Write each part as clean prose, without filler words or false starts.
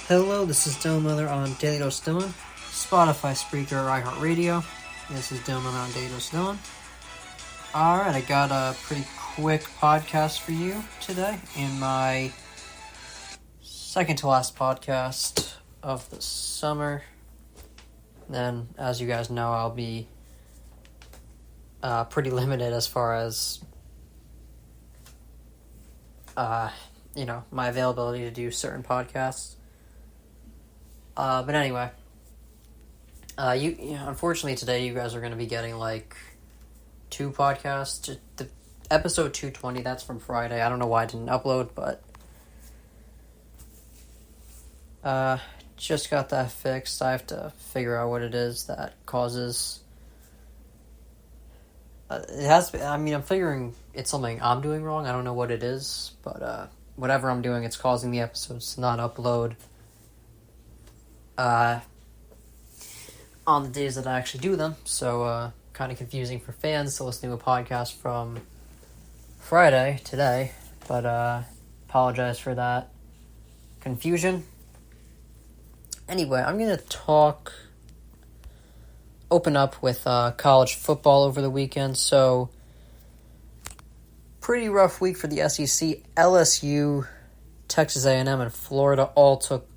Hello, this is Dylan Miller on Daily Dose Dylan, Spotify, Spreaker, iHeartRadio. This is Dylan Miller on Daily Dose Dylan. Alright, I got a pretty quick podcast for you today in my second to last podcast of the summer. Then, as you guys know, I'll be pretty limited as far as my availability to do certain podcasts. But anyway, unfortunately today you guys are going to be getting like two podcasts. The episode 220, that's from Friday. I don't know why I didn't upload, but just got that fixed. I have to figure out what it is that causes. I'm figuring it's something I'm doing wrong. I don't know what it is, but whatever I'm doing, it's causing the episodes to not upload on the days that I actually do them. So kind of confusing for fans to listen to a podcast from Friday today, but apologize for that confusion. Anyway, I'm going to open up with college football over the weekend. So pretty rough week for the SEC. LSU, Texas A&M, and Florida all took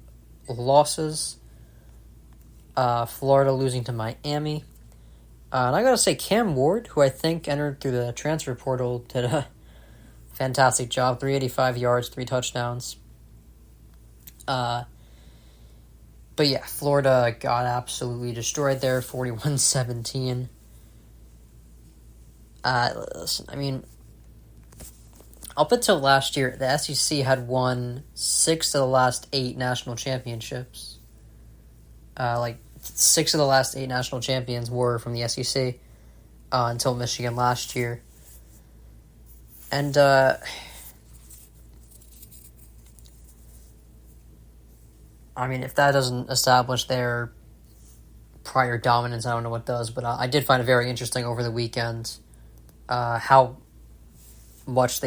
losses. Florida losing to Miami. And I gotta say, Cam Ward, who I think entered through the transfer portal, did a fantastic job. 385 yards, 3 touchdowns. But yeah, Florida got absolutely destroyed there, 41-17. Listen, up until last year, the SEC had won 6 of the last 8 national championships. 6 of the last 8 national champions were from the SEC until Michigan last year. And if that doesn't establish their prior dominance, I don't know what does. But I did find it very interesting over the weekend how much a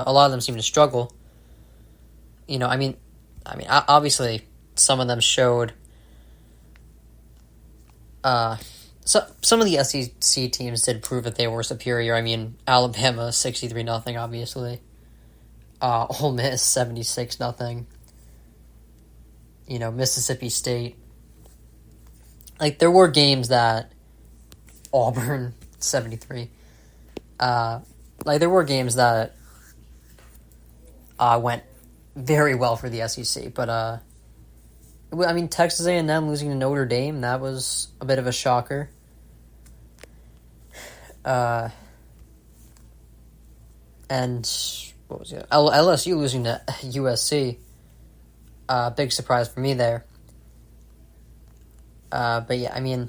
lot of them seemed to struggle. Obviously some of them showed. So some of the SEC teams did prove that they were superior. Alabama 63-0, obviously. Ole Miss 76-0. Mississippi State. There were games that Auburn 73. There were games that went very well for the SEC, but Texas A&M losing to Notre Dame, that was a bit of a shocker. And what was it? LSU losing to USC. Big surprise for me there. But yeah,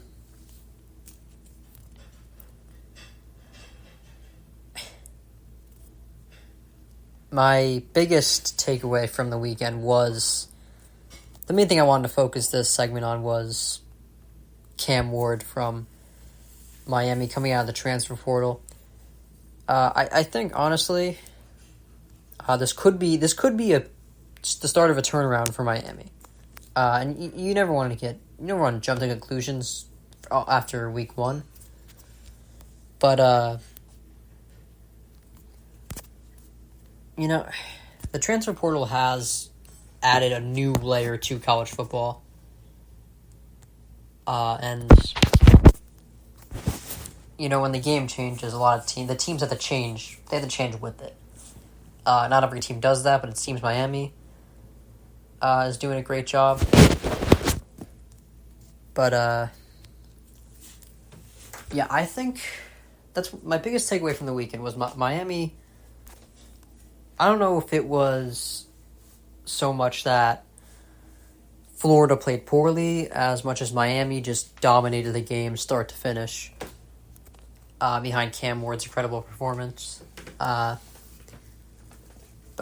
my biggest takeaway from the weekend was, the main thing I wanted to focus this segment on was Cam Ward from Miami coming out of the transfer portal. I think, honestly, this could be the start of a turnaround for Miami. And you never want to jump to conclusions after week 1. But the transfer portal has added a new layer to college football. And when the game changes, the teams have to change. They have to change with it. Not every team does that, but it seems Miami is doing a great job. But I think that's my biggest takeaway from the weekend was Miami. I don't know if it was so much that Florida played poorly as much as Miami just dominated the game start to finish behind Cam Ward's incredible performance. But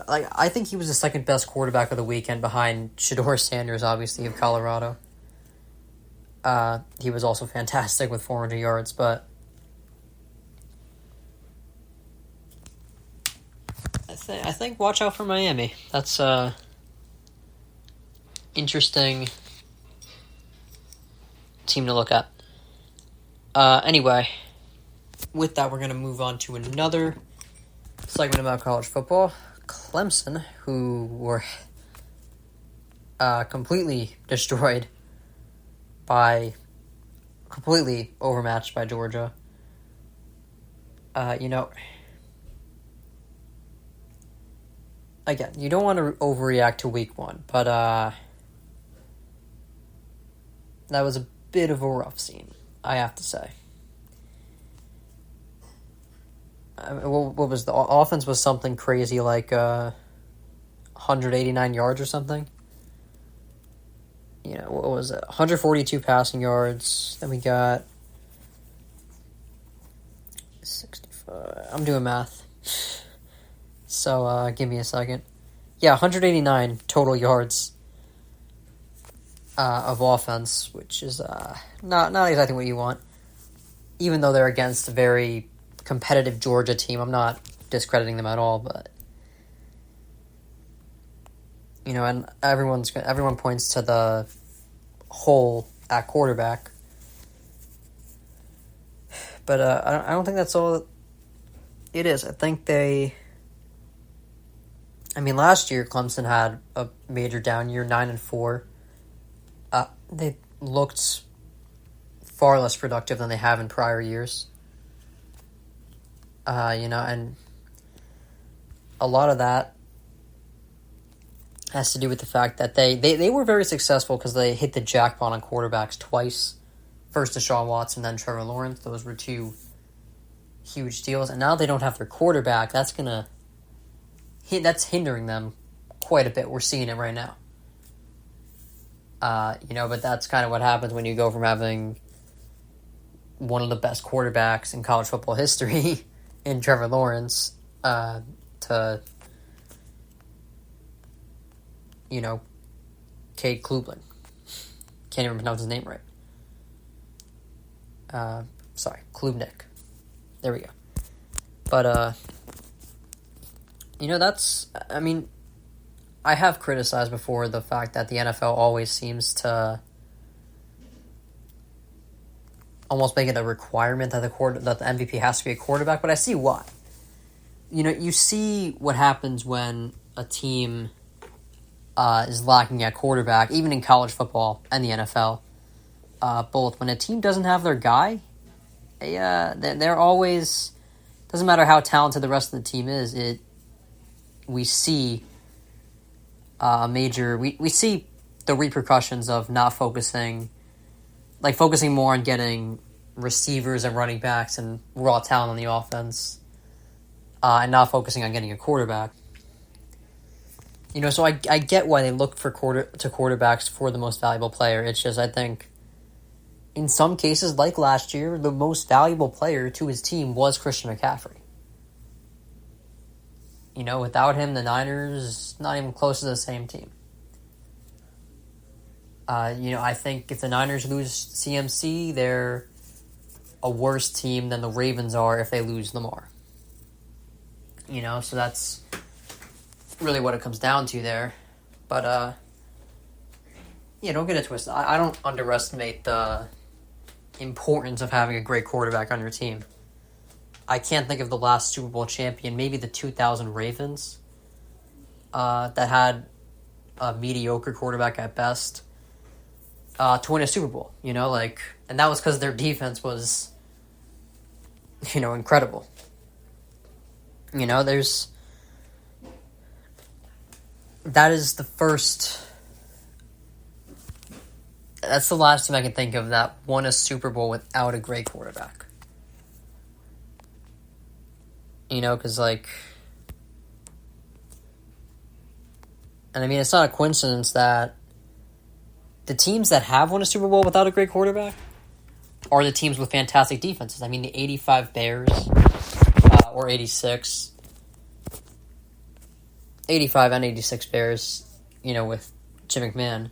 I think he was the second best quarterback of the weekend behind Shedeur Sanders, obviously, of Colorado. He was also fantastic with 400 yards, but I think watch out for Miami. That's interesting team to look at. Anyway, with that, we're going to move on to another segment about college football. Clemson, who were completely destroyed completely overmatched by Georgia. Again, you don't want to overreact to week one, but that was a bit of a rough scene, I have to say. What was the offense? Was something crazy like 189 yards or something? What was it? 142 passing yards. Then we got 65. I'm doing math. So give me a second. Yeah, 189 total yards of offense, which is not exactly what you want. Even though they're against a very competitive Georgia team, I'm not discrediting them at all, but and everyone points to the hole at quarterback, but I don't think that's all it is. I think last year Clemson had a major down year, 9-4. They looked far less productive than they have in prior years. And a lot of that has to do with the fact that they were very successful because they hit the jackpot on quarterbacks twice. First Deshaun Watson, then Trevor Lawrence. Those were two huge deals. And now they don't have their quarterback. That's hindering them quite a bit. We're seeing it right now. But that's kind of what happens when you go from having one of the best quarterbacks in college football history in Trevor Lawrence to Cade Klubnik. Can't even pronounce his name right. Klubnik. There we go. But, I have criticized before the fact that the NFL always seems to almost make it a requirement that the MVP has to be a quarterback, but I see why. You see what happens when a team is lacking at quarterback, even in college football and the NFL. Both when a team doesn't have their guy, they're always, doesn't matter how talented the rest of the team is. We see we see the repercussions of not focusing more on getting receivers and running backs and raw talent on the offense, and not focusing on getting a quarterback. So I get why they look for quarterbacks for the most valuable player. It's just, I think, in some cases, like last year, the most valuable player to his team was Christian McCaffrey. Without him, the Niners, not even close to the same team. I think if the Niners lose CMC, they're a worse team than the Ravens are if they lose Lamar. So that's really what it comes down to there. But, don't get it twisted. I don't underestimate the importance of having a great quarterback on your team. I can't think of the last Super Bowl champion, maybe the 2000 Ravens, that had a mediocre quarterback at best, to win a Super Bowl, and that was because their defense was, incredible. That is that's the last team I can think of that won a Super Bowl without a great quarterback. Because, it's not a coincidence that the teams that have won a Super Bowl without a great quarterback are the teams with fantastic defenses. The 85 Bears, or 86. 85 and 86 Bears, with Jim McMahon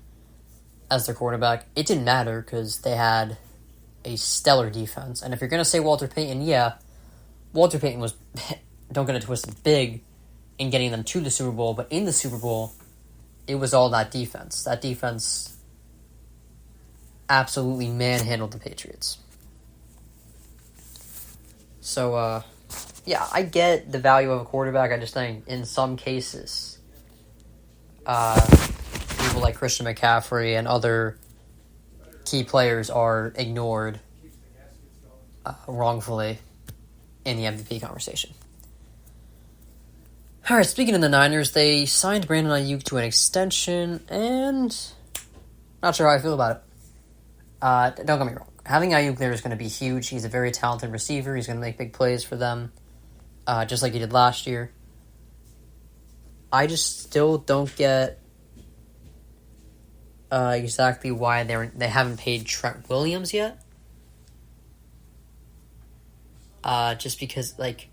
as their quarterback. It didn't matter because they had a stellar defense. And if you're going to say Walter Payton, yeah, Walter Payton was, don't get it twisted, big in getting them to the Super Bowl, but in the Super Bowl, it was all that defense. That defense absolutely manhandled the Patriots. So, yeah, I get the value of a quarterback. I just think in some cases, people like Christian McCaffrey and other key players are ignored wrongfully in the MVP conversation. All right, speaking of the Niners, they signed Brandon Ayuk to an extension, and not sure how I feel about it. Don't get me wrong. Having Ayuk there is going to be huge. He's a very talented receiver. He's going to make big plays for them, just like he did last year. I just still don't get exactly why they haven't paid Trent Williams yet. Just because, like,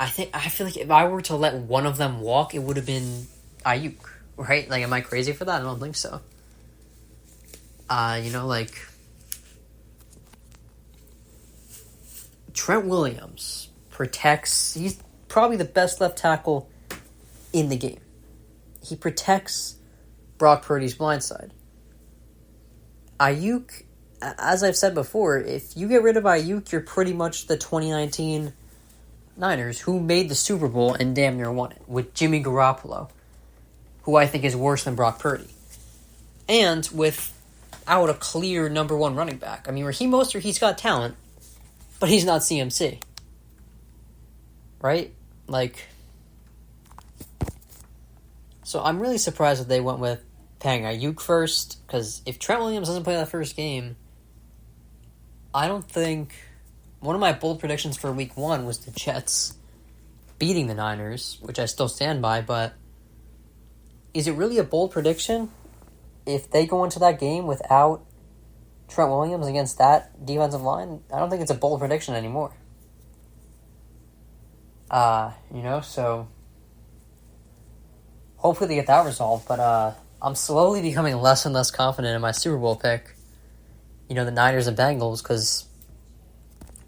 I feel like if I were to let one of them walk, it would have been Ayuk, right? Like, am I crazy for that? I don't think so. Like, Trent Williams protects. He's probably the best left tackle in the game. He protects Brock Purdy's blind side. Ayuk, as I've said before, if you get rid of Ayuk, you're pretty much the 2019 Niners, who made the Super Bowl and damn near won it, with Jimmy Garoppolo, who I think is worse than Brock Purdy. And without a clear number one running back. I mean, Raheem Mostert, he's got talent, but he's not CMC. Right? Like, so I'm really surprised that they went with paying Ayuk first, because if Trent Williams doesn't play that first game, I don't think... One of my bold predictions for week 1 was the Jets beating the Niners, which I still stand by, but is it really a bold prediction if they go into that game without Trent Williams against that defensive line? I don't think it's a bold prediction anymore. So hopefully they get that resolved, but I'm slowly becoming less and less confident in my Super Bowl pick, the Niners and Bengals, because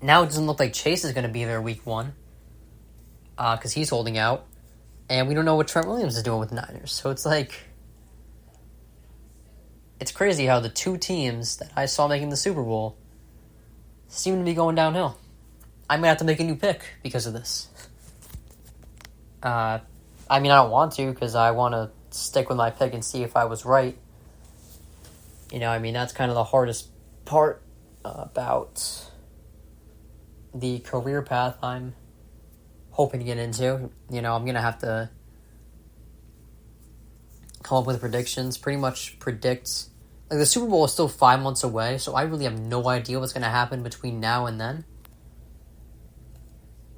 now it doesn't look like Chase is going to be there week 1, because he's holding out, and we don't know what Trent Williams is doing with the Niners. So it's like, it's crazy how the two teams that I saw making the Super Bowl seem to be going downhill. I might have to make a new pick because of this. I don't want to, because I want to stick with my pick and see if I was right. That's kind of the hardest part about the career path I'm hoping to get into. I'm going to have to come up with predictions, pretty much predict... Like, the Super Bowl is still 5 months away, so I really have no idea what's going to happen between now and then.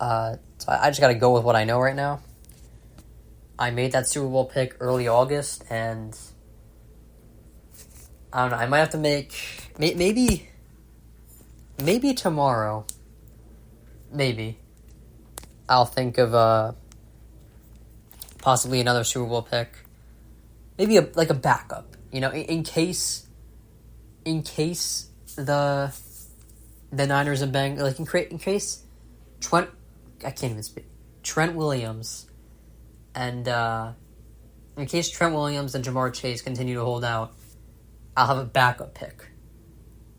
So I just got to go with what I know right now. I made that Super Bowl pick early August, and I don't know, I might have to make... Maybe tomorrow... Maybe I'll think of possibly another Super Bowl pick. Maybe a backup, in case the Niners and Bengals, in case Trent Williams and in case Trent Williams and Jamar Chase continue to hold out, I'll have a backup pick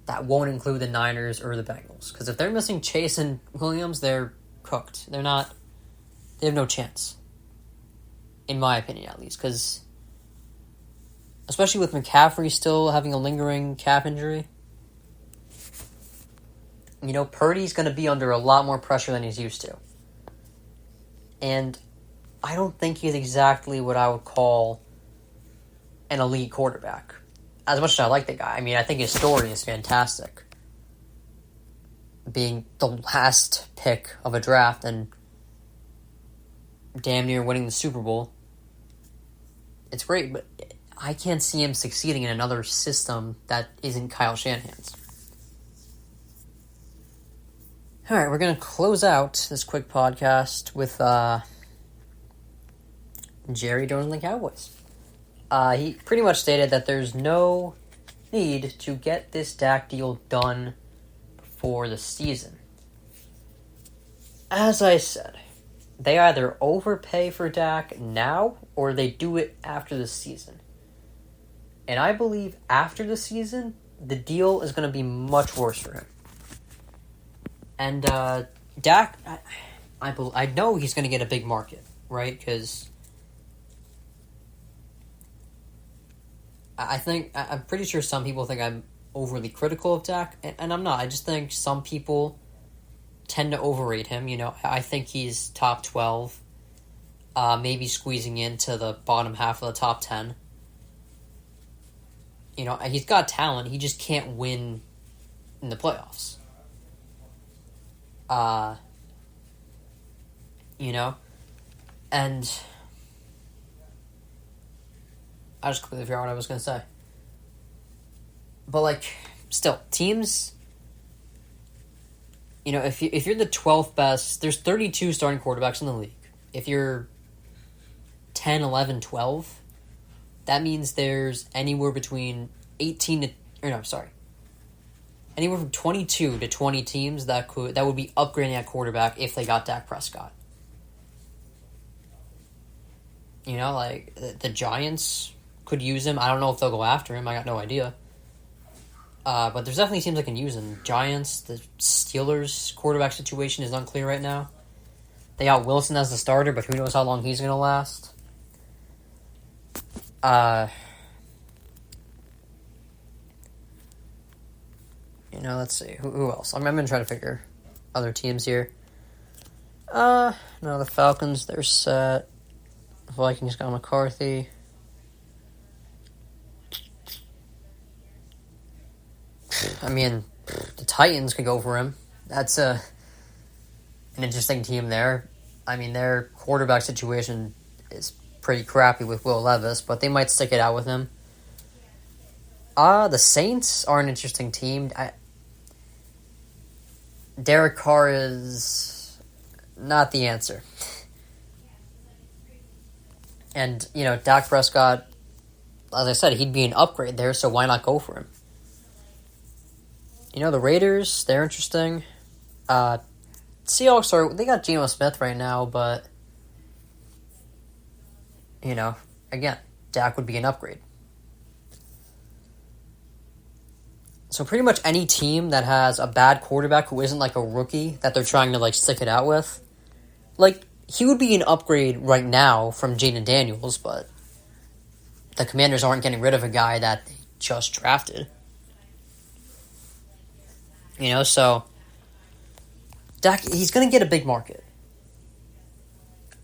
that won't include the Niners or the Bengals. Because if they're missing Chase and Williams, they're cooked. They have no chance. In my opinion, at least. Because, especially with McCaffrey still having a lingering calf injury, Purdy's going to be under a lot more pressure than he's used to. And I don't think he's exactly what I would call an elite quarterback. As much as I like the guy, I think his story is fantastic. Being the last pick of a draft and damn near winning the Super Bowl. It's great, but I can't see him succeeding in another system that isn't Kyle Shanahan's. Alright, we're going to close out this quick podcast with Jerry Jones and the Cowboys. He pretty much stated that there's no need to get this Dak deal done before the season. As I said, they either overpay for Dak now or they do it after the season. And I believe after the season, the deal is going to be much worse for him. And Dak, I know he's going to get a big market, right? Because I'm pretty sure some people think I'm overly critical of Dak, and I'm not. I just think some people tend to overrate him. You know, I think he's top 12, maybe squeezing into the bottom half of the top 10. You know, he's got talent. He just can't win in the playoffs. You know, and I just completely forgot what I was going to say. But, like, still, teams, you know, if you're the 12th best, there's 32 starting quarterbacks in the league. If you're 10, 11, 12, that means there's anywhere between anywhere from 22 to 20 teams that would be upgrading at quarterback if they got Dak Prescott. You know, like, the Giants could use him. I don't know if they'll go after him. I got no idea. But there's definitely teams that can use him. Giants, the Steelers' quarterback situation is unclear right now. They got Wilson as the starter, but who knows how long he's going to last. You know, let's see. Who else? I'm going to try to figure other teams here. No, the Falcons, they're set. Vikings got McCarthy. I mean, the Titans could go for him. That's an interesting team there. I mean, their quarterback situation is pretty crappy with Will Levis, but they might stick it out with him. The Saints are an interesting team. Derek Carr is not the answer. And, you know, Dak Prescott, as I said, he'd be an upgrade there, so why not go for him? You know, the Raiders, they're interesting. Seahawks they got Geno Smith right now, but, you know, again, Dak would be an upgrade. So pretty much any team that has a bad quarterback who isn't like a rookie that they're trying to like stick it out with, like, he would be an upgrade right now from Jaden Daniels, but the Commanders aren't getting rid of a guy that they just drafted. You know, so Dak, he's going to get a big market.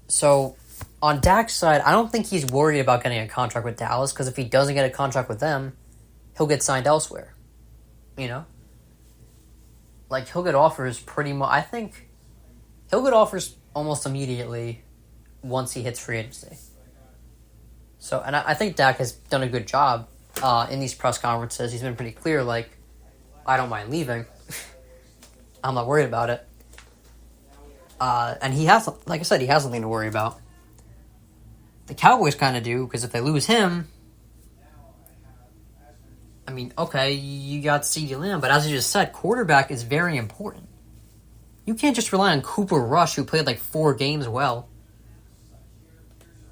So on Dak's side, I don't think he's worried about getting a contract with Dallas, because if he doesn't get a contract with them, he'll get signed elsewhere. You know? Like, he'll get offers pretty much. I think he'll get offers almost immediately once he hits free agency. So, and I think Dak has done a good job in these press conferences. He's been pretty clear, like, I don't mind leaving. I'm not worried about it. And he has, like I said, he has something to worry about. The Cowboys kind of do, because if they lose him, I mean, okay, you got CeeDee Lamb, but as you just said, quarterback is very important. You can't just rely on Cooper Rush, who played like 4 games well.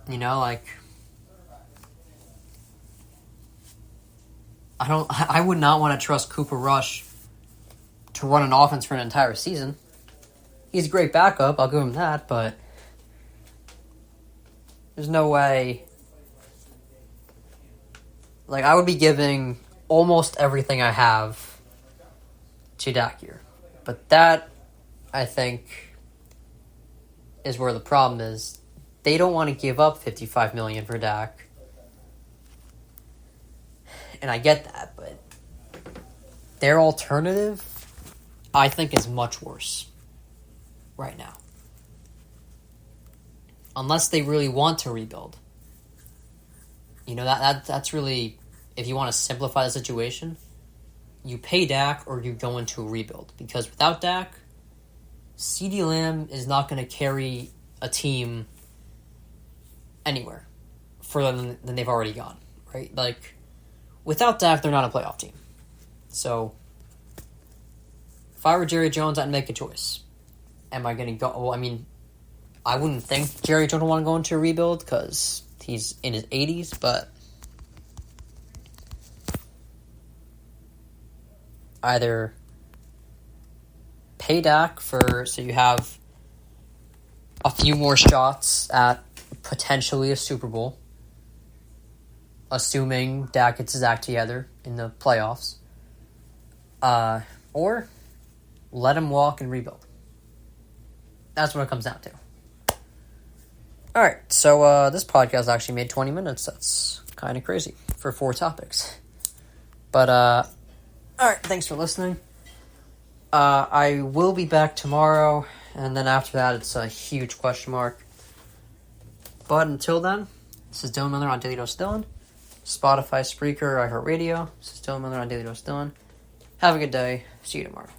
You know, like, I would not want to trust Cooper Rush to run an offense for an entire season. He's a great backup, I'll give him that, but there's no way. Like, I would be giving almost everything I have to Dak here. But that, I think, is where the problem is. They don't want to give up $55 million for Dak. And I get that, but their alternative, I think, is much worse right now. Unless they really want to rebuild. You know, that's really, if you want to simplify the situation, you pay Dak or you go into a rebuild. Because without Dak, CeeDee Lamb is not going to carry a team anywhere further than they've already gone, right? Like, without Dak, they're not a playoff team. So, if I were Jerry Jones, I'd make a choice. Am I going to go? Well, I mean, I wouldn't think Jerry Jones would want to go into a rebuild because he's in his 80s, but either pay Dak so you have a few more shots at potentially a Super Bowl, assuming Dak gets his act together in the playoffs, or let him walk and rebuild. That's what it comes down to. Alright, so this podcast actually made 20 minutes. That's kind of crazy for 4 topics. But, alright, thanks for listening. I will be back tomorrow, and then after that, it's a huge question mark. But until then, this is Dylan Miller on Daily Dose Dylan. Spotify, Spreaker, iHeartRadio. This is Dylan Miller on Daily Dose Dylan. Have a good day. See you tomorrow.